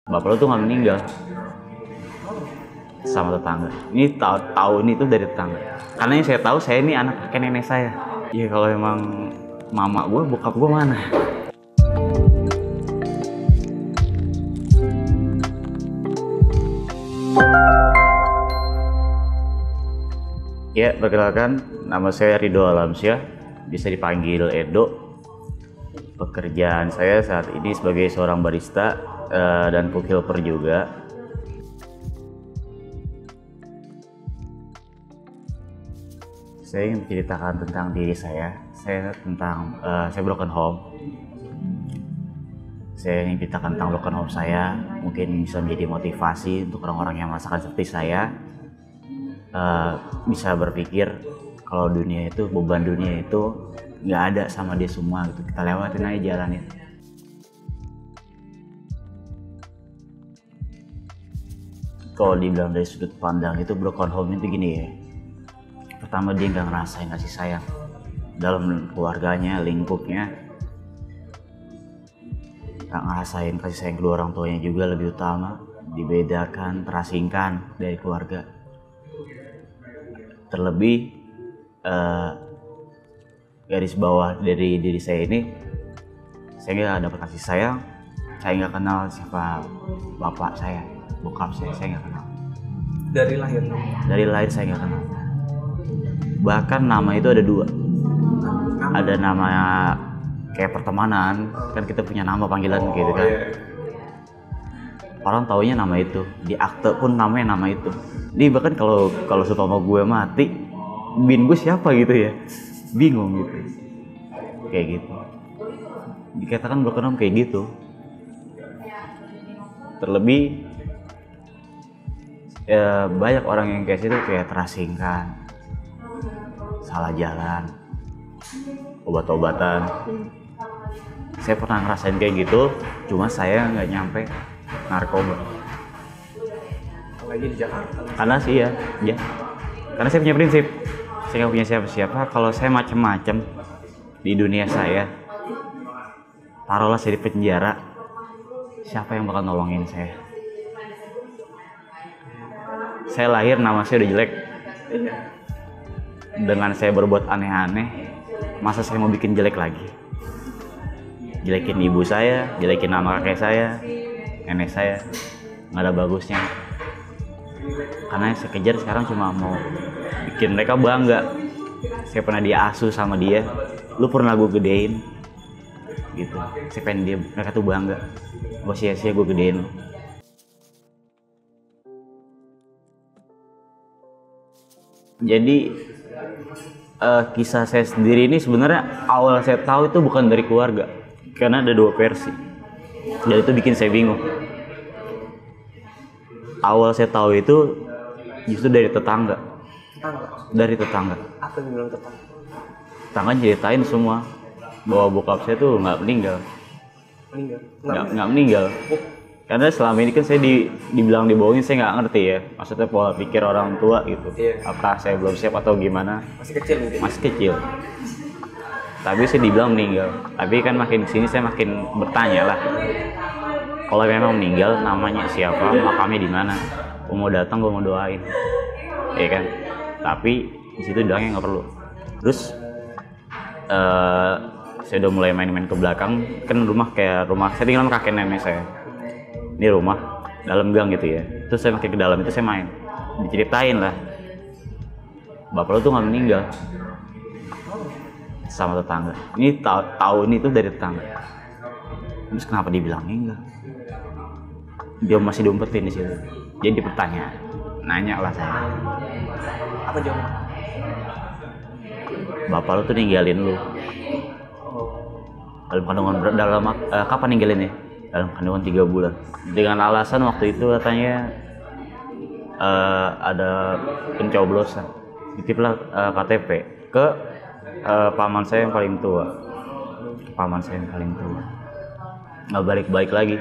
Bapak lu tuh nggak meninggal sama tetangga. Ini tahu ini tuh dari tetangga. Karena yang saya tahu saya ini anak kakek nenek saya. Ya kalau emang mama gue, bokap gue mana? Ya, perkenalkan, nama saya Ridho Alamsyah, bisa dipanggil Edo. Pekerjaan saya saat ini sebagai seorang barista dan cook helper juga. Saya ingin menceritakan tentang diri saya broken home. Saya ingin menceritakan tentang broken home saya, mungkin bisa menjadi motivasi untuk orang-orang yang merasakan seperti saya. Bisa berpikir kalau dunia itu, beban dunia itu nggak ada sama dia semua gitu, kita lewatin aja jalanin. Kalau dibilang dari sudut pandang itu, broken home itu gini ya, pertama dia nggak ngerasain kasih sayang dalam keluarganya, lingkupnya, nggak ngerasain kasih sayang kedua orang tuanya juga, lebih utama dibedakan, terasingkan dari keluarga. Terlebih garis bawah dari diri saya ini, saya nggak dapat kasih sayang. Saya nggak kenal siapa bapak saya, bokap saya nggak kenal. Dari lahir? Dari lahir saya nggak kenal. Bahkan nama itu ada dua. Ada nama kayak pertemanan, kan kita punya nama panggilan gitu kan. Orang taunya nama itu, di akte pun namanya nama itu. Jadi bahkan kalau seumpama gue mati, bin gue siapa gitu ya, bingung gitu, kayak gitu. Dikatakan broken home kayak gitu. Terlebih banyak orang yang kayak situ, kayak terasingkan, salah jalan, obat-obatan. Saya pernah ngerasain kayak gitu, cuma saya nggak nyampe narkoba. Lagi di Jakarta. Karena sih ya. Karena saya punya prinsip, saya nggak punya siapa-siapa. Kalau saya macem-macem di dunia saya, taruhlah saya di penjara, siapa yang bakal nolongin saya? Saya lahir nama saya udah jelek. Dengan saya berbuat aneh-aneh, masa saya mau bikin jelek lagi? Jelekin ibu saya, jelekin nama kakek saya, nenek saya, nggak ada bagusnya. Karena yang saya kejar sekarang cuma mau bikin mereka bangga. Saya pernah diasuh sama dia, lu pernah gue gedein gitu. Saya pengen mereka tuh bangga, gue sia-sia gue gedein lu. Jadi kisah saya sendiri ini sebenarnya awal saya tahu itu bukan dari keluarga, karena ada dua versi, dan itu bikin saya bingung. Awal saya tahu itu justru dari tetangga. Dari tetangga. Apa yang bilang tetangga? Tetangga ceritain semua bahwa bokap saya tuh nggak meninggal. Nggak meninggal. Karena selama ini kan saya dibilang dibohongin, saya nggak ngerti ya. Maksudnya pola pikir orang tua gitu. Apakah saya belum siap atau gimana? Masih kecil mungkin. Masih kecil. Tapi saya dibilang meninggal. Tapi kan makin kesini saya makin bertanya lah. Kalau memang meninggal, namanya siapa, makamnya di mana? Gue mau datang, gue mau doain, ya kan? Tapi di situ doangnya nggak perlu. Terus saya udah mulai main-main ke belakang. Kan rumah kayak rumah saya tinggal sama kakek nenek saya. Ini rumah dalam gang gitu ya. Terus saya makin ke dalam itu saya main. Diceritain lah, bapak lo tuh nggak meninggal sama tetangga. Ini tahu ini tuh dari tetangga. Terus kenapa dibilang meninggal? Dia masih diumpetin di situ. Jadi pertanyaan, nanya lah saya. Apa jawaban? Bapak lu tuh ninggalin lu. Dalam kandungan kapan ninggalinnya? Dalam kandungan 3 bulan. Dengan alasan waktu itu katanya ada pencoblosan. Titiplah KTP ke paman saya yang paling tua. Nggak balik lagi.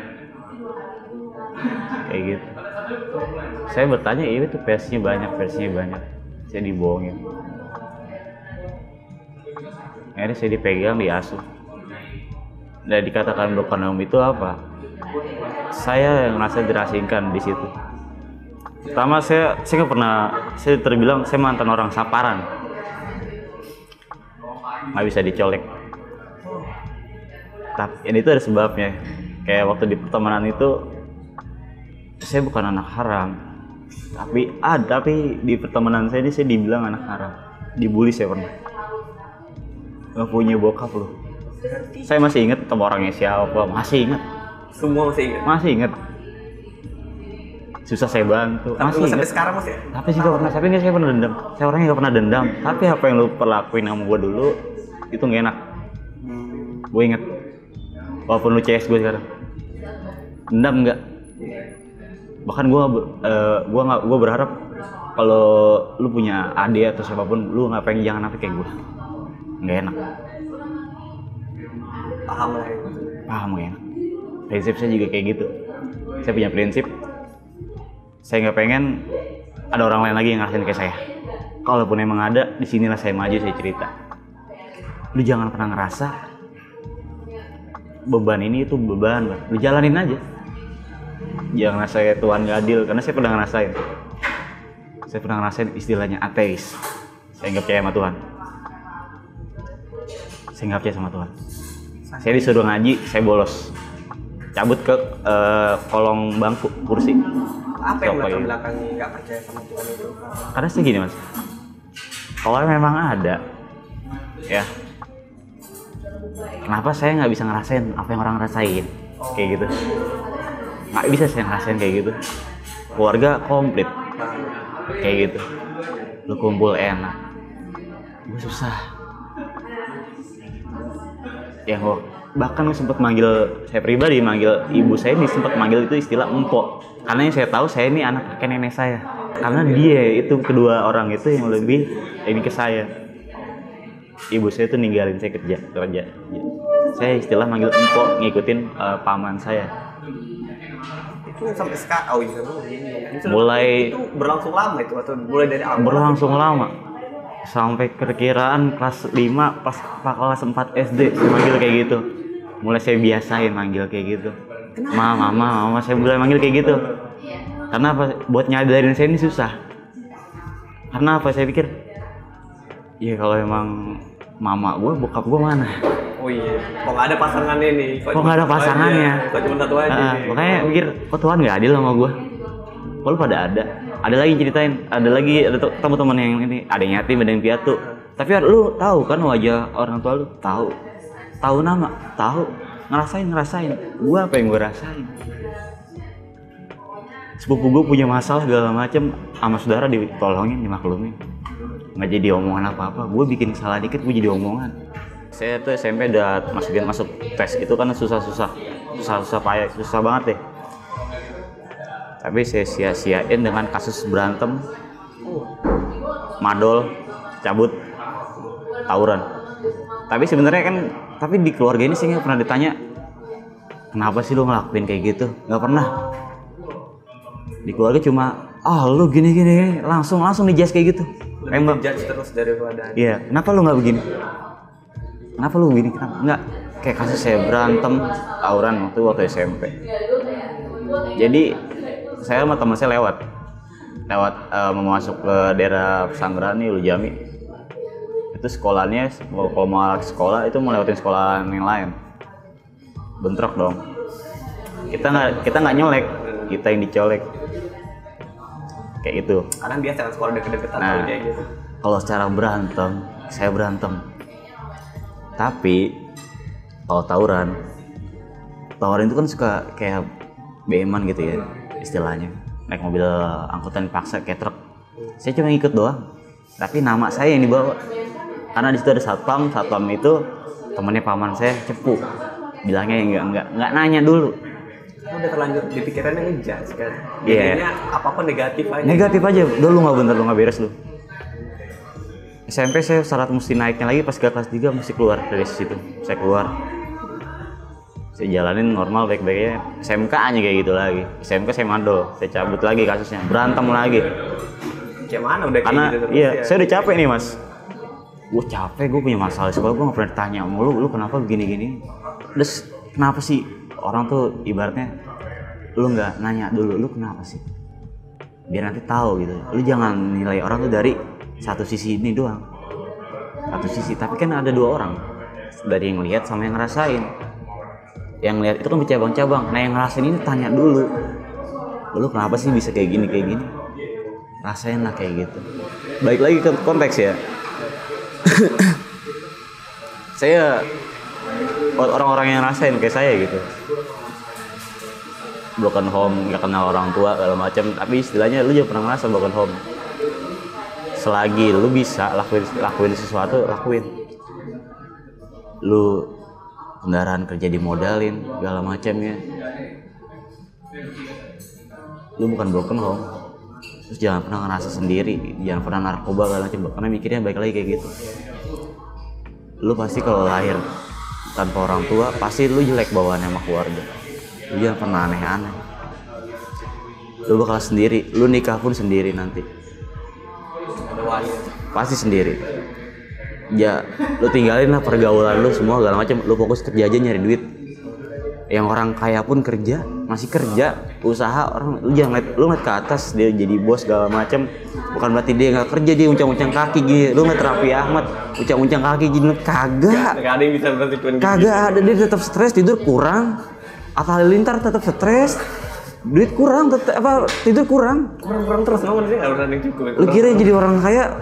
Kayak gitu. Saya bertanya, itu versinya banyak. Saya dibohongin. Akhirnya saya dipegang, diasuh. Dan dikatakan broken home itu apa? saya ngerasa dirasingkan di situ. Pertama saya nggak pernah, saya terbilang saya mantan orang saparan, nggak bisa dicolek. Tapi ini itu ada sebabnya. Kayak waktu di pertemanan itu saya bukan anak haram, tapi di pertemanan saya ini saya dibilang anak haram, dibully saya pernah. Nggak punya bokap loh. Saya masih ingat sama orangnya siapa, masih ingat. Semua masih ingat. Masih ingat. Susah saya bantu. Tapi Masih sampai ingat. sekarang masih. Tapi sih gak pernah. Tapi nggak saya pernah dendam. Saya orangnya gak pernah dendam. Tapi apa yang lu perlakuin sama gue dulu itu nggak enak. Gue inget. Walaupun lu CS gue sekarang. Dendam nggak? Bahkan gue berharap kalau lu punya adik atau siapapun, lu nggak pengen jangan sampai kayak gue. Nggak enak. Paham lah ya. Paham gak enak. Prinsip saya juga kayak gitu. Saya punya prinsip. Saya nggak pengen ada orang lain lagi yang ngerasain kayak saya. Kalaupun emang ada, disinilah saya maju, saya cerita. Lu jangan pernah ngerasa beban ini itu beban, lu jalanin aja. Jangan saya Tuhan gak adil, karena saya pernah ngerasain. Saya pernah ngerasain istilahnya ateis. Saya nggak percaya sama Tuhan. Saya nggak percaya sama Tuhan. Saya disuruh ngaji, saya bolos. Cabut ke kolong bangku, kursi. Apa yang latar belakangnya nggak percaya sama Tuhan itu? Karena sih gini mas, kalau memang ada, ya kenapa saya nggak bisa ngerasain apa yang orang rasain, kayak gitu. Nggak bisa saya ngerasain kayak gitu. Keluarga komplit, kayak gitu. Lu kumpul enak, gue susah. Ya kok, bahkan sempat manggil, saya pribadi manggil ibu saya ini sempat manggil itu istilah empok. Karena yang saya tahu saya ini anak kakek nenek saya. Karena dia itu kedua orang itu yang lebih ini ke saya. Ibu saya tuh ninggalin saya kerja. Saya istilah manggil empok, ngikutin paman saya. Itu sampai sekarang, oh iya, Mulai itu berlangsung lama itu atau mulai dari awal? Berlangsung lama. Sampai perkiraan kelas 5 pas kelas 4 SD saya manggil kayak gitu. Mulai saya biasain manggil kayak gitu. Mama, saya mulai manggil kayak gitu. Karena apa? Buat nyadarin saya ini susah. Karena apa? Saya pikir, ya kalau emang mama gue, bokap gue mana? Oh iya, kok nggak ada pasangannya nih? Kok nggak ada pasangannya? Kok cuma satu aja? Makanya mikir, kok Tuhan nggak adil sama gue? Kalau pada ada lagi ceritain, ada teman-teman yang ini, ada yang yatim, ada yang piatu. Tapi lu tahu kan wajah orang tua lu, tahu nama, tahu ngerasain. Gua apa yang gue rasain? Sepupu gue punya masalah segala macem, sama saudara ditolongin, dimaklumin. Nggak jadi omongan apa-apa. Gue bikin salah dikit, gue jadi omongan. Saya tuh SMP udah masuk tes itu kan susah payah, susah banget deh. Tapi saya sia-siain dengan kasus berantem, madol, cabut, tawuran. Tapi sebenarnya kan, tapi di keluarga ini saya nggak pernah ditanya, kenapa sih lo ngelakuin kayak gitu? Nggak pernah. Di keluarga cuma, lu gini, langsung dijudge kayak gitu. Lebih judge terus daripada. Iya, kenapa lo nggak begini? Kenapa lo begini? Kenapa? Nggak. Kayak kasus saya berantem, tawuran waktu SMP. Jadi saya sama teman saya lewat mau masuk ke daerah pesanggeran nih, Ulu Jami. Itu sekolahnya, kalau mau sekolah itu mau lewatin sekolah yang lain. Bentrok dong. Kita nggak nyolek, kita yang dicolek. Kayak gitu. Karena biasa sekolah deket-deketan kayak gitu. Kalau secara berantem, saya berantem. Tapi kalau tawuran itu kan suka kayak BM-an gitu ya istilahnya, naik mobil angkutan paksa kayak truk. Saya cuma ikut doang, tapi nama saya yang dibawa. Karena di situ ada satpam itu temannya paman saya, cepu. Bilangnya nggak nanya dulu. Udah terlanjur di pikirannya ngejudge kan. Iya. Jadinya apa-apa negatif aja. Negatif aja. Udah lu nggak bener, lu nggak beres lu. SMP saya syarat mesti naiknya lagi pas ke kelas 3 mesti keluar dari situ. Saya keluar. Saya jalanin normal baik-baiknya. SMK aja kayak gitu lagi. SMK saya madol, saya cabut lagi kasusnya. Berantem lagi. Kayak mana udah kayak karena gitu terus iya, ya. saya udah capek nih mas. Gue capek, gue punya masalah sekolah, gue gak pernah ditanya sama lu kenapa begini-gini. Terus kenapa sih? orang tuh ibaratnya lu nggak nanya dulu lu kenapa sih, biar nanti tahu gitu. Lu jangan nilai orang tuh dari satu sisi ini doang, satu sisi. Tapi kan ada dua orang, dari yang lihat sama yang ngerasain. Yang lihat itu kan bercabang-cabang, nah yang ngerasain ini tanya dulu, lu kenapa sih bisa kayak gini, rasain lah kayak gitu. Baik lagi ke konteks ya. Saya buat orang-orang yang rasain kayak saya gitu, broken home, nggak kenal orang tua segala macam, tapi istilahnya lu juga pernah ngerasa broken home. Selagi lu bisa lakuin sesuatu, lakuin. Lu kendaraan kerja dimodalin segala macamnya, lu bukan broken home. Terus jangan pernah ngerasa sendiri, jangan pernah narkoba segala macam, karena mikirnya baik lagi kayak gitu. Lu pasti kalau lahir tanpa orang tua pasti lu jelek bawaannya sama keluarga. Lu jangan pernah aneh-aneh. Lu bakal sendiri, lu nikah pun sendiri nanti. Pasti sendiri. Ya, lu tinggalin lah pergaulan lu semua segala macam, lu fokus kerja aja nyari duit. Yang orang kaya pun kerja, masih kerja, usaha. Orang lu jangan ngeliat ke atas dia jadi bos segala macam. Bukan berarti dia nggak kerja, dia uncang-uncang kaki gitu. Lu ngeliat Raffi Ahmad uncang-uncang kaki gini, kagak. Gak ada yang bisa berhenti. Kagak ada, dia tetap stres, tidur kurang. Atta Halilintar tetap stres, duit kurang, tidur kurang terus. Ngomong sih nggak pernah cukup. Lu kira jadi orang kaya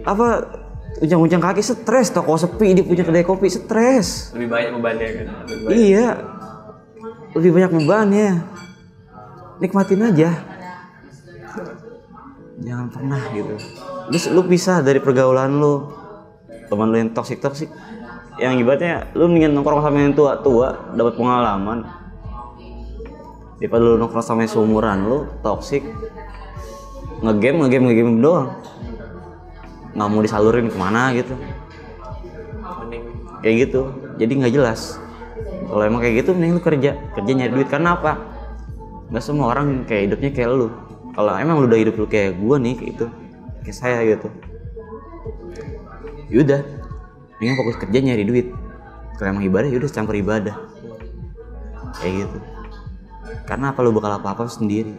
apa? Uncang-uncang kaki stres, toko sepi, dia punya kedai kopi stres. Lebih banyak bebannya kan? Iya, lebih banyak bebannya. Nikmatin aja, jangan pernah gitu. Terus lu pisah dari pergaulan lu, teman lu yang toksik, yang ibaratnya lu mendingan nongkrong sama yang tua, dapat pengalaman, daripada lu nongkrong sama yang seumuran lu toksik, ngegame doang, nggak mau disalurin kemana gitu, kayak gitu. Jadi nggak jelas. Kalau emang kayak gitu mending lu kerja nyari duit. Karena apa? Nggak semua orang kayak hidupnya kayak lu. Kalau emang lu udah hidup lu kayak gua nih, kayak itu, kayak saya gitu, yaudah mendingan fokus kerja nyari duit. Kalau emang ibadah yaudah campur ibadah, kayak gitu. Karena apa? Lu bakal apa-apa sendiri.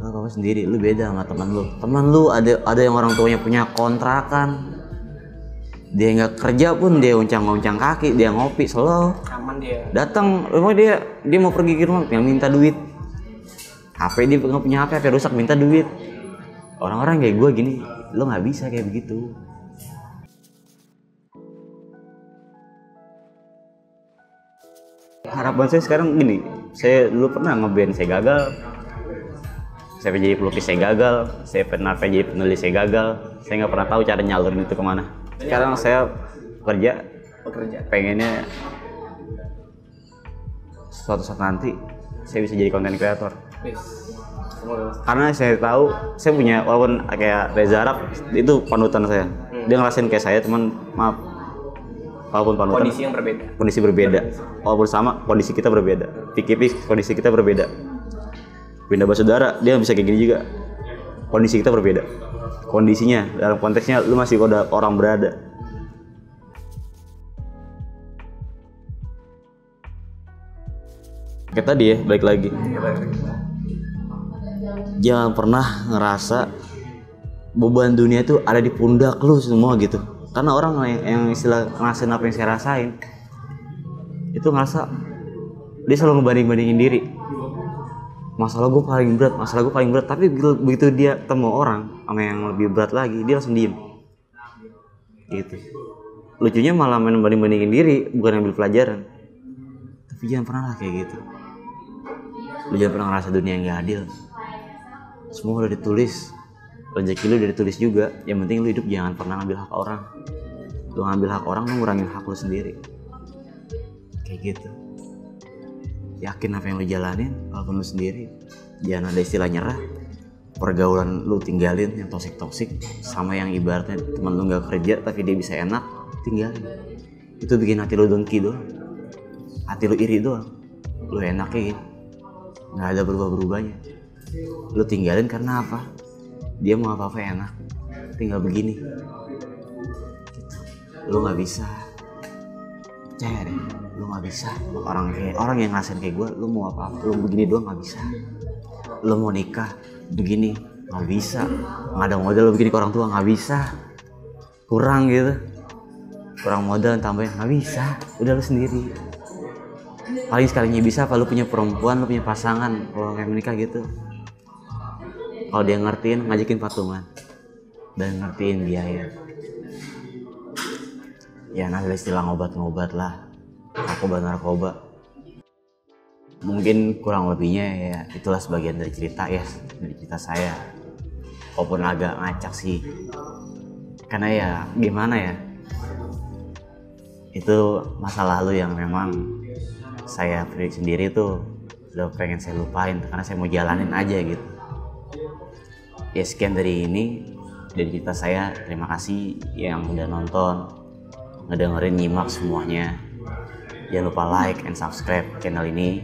Lu beda sama teman lu ada yang orang tuanya punya kontrakan, dia nggak kerja pun dia uncang kaki, dia ngopi slow, aman dia. Datang rumah dia mau pergi ke rumah tinggal minta duit. HP dia nggak punya HP rusak, minta duit. Orang-orang kayak gue gini, lo nggak bisa kayak begitu. Harapan saya sekarang gini, saya dulu pernah ngeband, saya gagal. Saya jadi pelukis, saya gagal. Saya pernah jadi penulis, saya gagal. Saya nggak pernah tahu cara nyalurin itu kemana. Sekarang saya bekerja, pengennya suatu saat nanti saya bisa jadi content creator. Karena saya tahu, saya punya, walaupun kayak Reza Arab itu panutan saya. Dia ngerasain kayak saya, teman, maaf. Walaupun panutan, kondisi berbeda. Walaupun sama, kondisi kita berbeda. Tipis kondisi kita berbeda. Pindah Basudara, dia bisa kayak gini juga. Kondisi kita berbeda. Kondisinya, dalam konteksnya lu masih ada orang berada. Kayak tadi ya, balik lagi. Jangan pernah ngerasa beban dunia itu ada di pundak lu semua gitu. Karena orang yang istilah ngerasain apa yang saya rasain, itu ngerasa dia selalu ngebanding-bandingin diri. Masalah gue paling berat, tapi begitu dia ketemu orang sama yang lebih berat lagi, dia langsung diem gitu. Lucunya malah main banding-bandingin diri, bukan ambil pelajaran. Tapi jangan pernah lah kayak gitu. Lu jangan pernah ngerasa dunia yang gak adil. Semua udah ditulis, rezeki lu udah ditulis juga. Yang penting lu hidup jangan pernah ngambil hak orang. Lu ngambil hak orang, lu ngurangin hak lu sendiri. Kayak gitu. Yakin apa yang lu jalanin, walaupun lu sendiri. Jangan ada istilah nyerah. Pergaulan lu tinggalin yang toksik sama yang ibaratnya teman lu nggak kerja tapi dia bisa enak, tinggalin. Itu bikin hati lu dengki doang, hati lu iri doang. Lu enaknya gitu, nggak ada berubah-berubahnya. Lu tinggalin karena apa? Dia mau apa-apa enak, tinggal begini. Lu nggak bisa. percaya deh, lu nggak bisa. Orang yang ngerasain kayak gue, lu mau apa, lu begini doang nggak bisa. Lu mau nikah begini nggak bisa, nggak ada modal lu begini ke orang tua nggak bisa, kurang gitu, kurang modal tambahin nggak bisa. Udah lu sendiri, paling sekalinya bisa apa lu punya perempuan, lu punya pasangan kalau kayak menikah gitu. Kalau dia ngertiin, ngajakin patungan dan ngertiin biaya. Ya ada istilah ngobat-ngobat lah, narkoba. Mungkin kurang lebihnya ya itulah sebagian dari cerita ya, dari cerita saya. Walaupun agak ngacak sih, karena ya gimana ya, itu masa lalu yang memang saya sendiri tuh udah pengen saya lupain karena saya mau jalanin aja gitu. Ya sekian dari cerita saya. Terima kasih yang udah nonton, ngedengerin, nyimak semuanya. Jangan lupa like and subscribe channel ini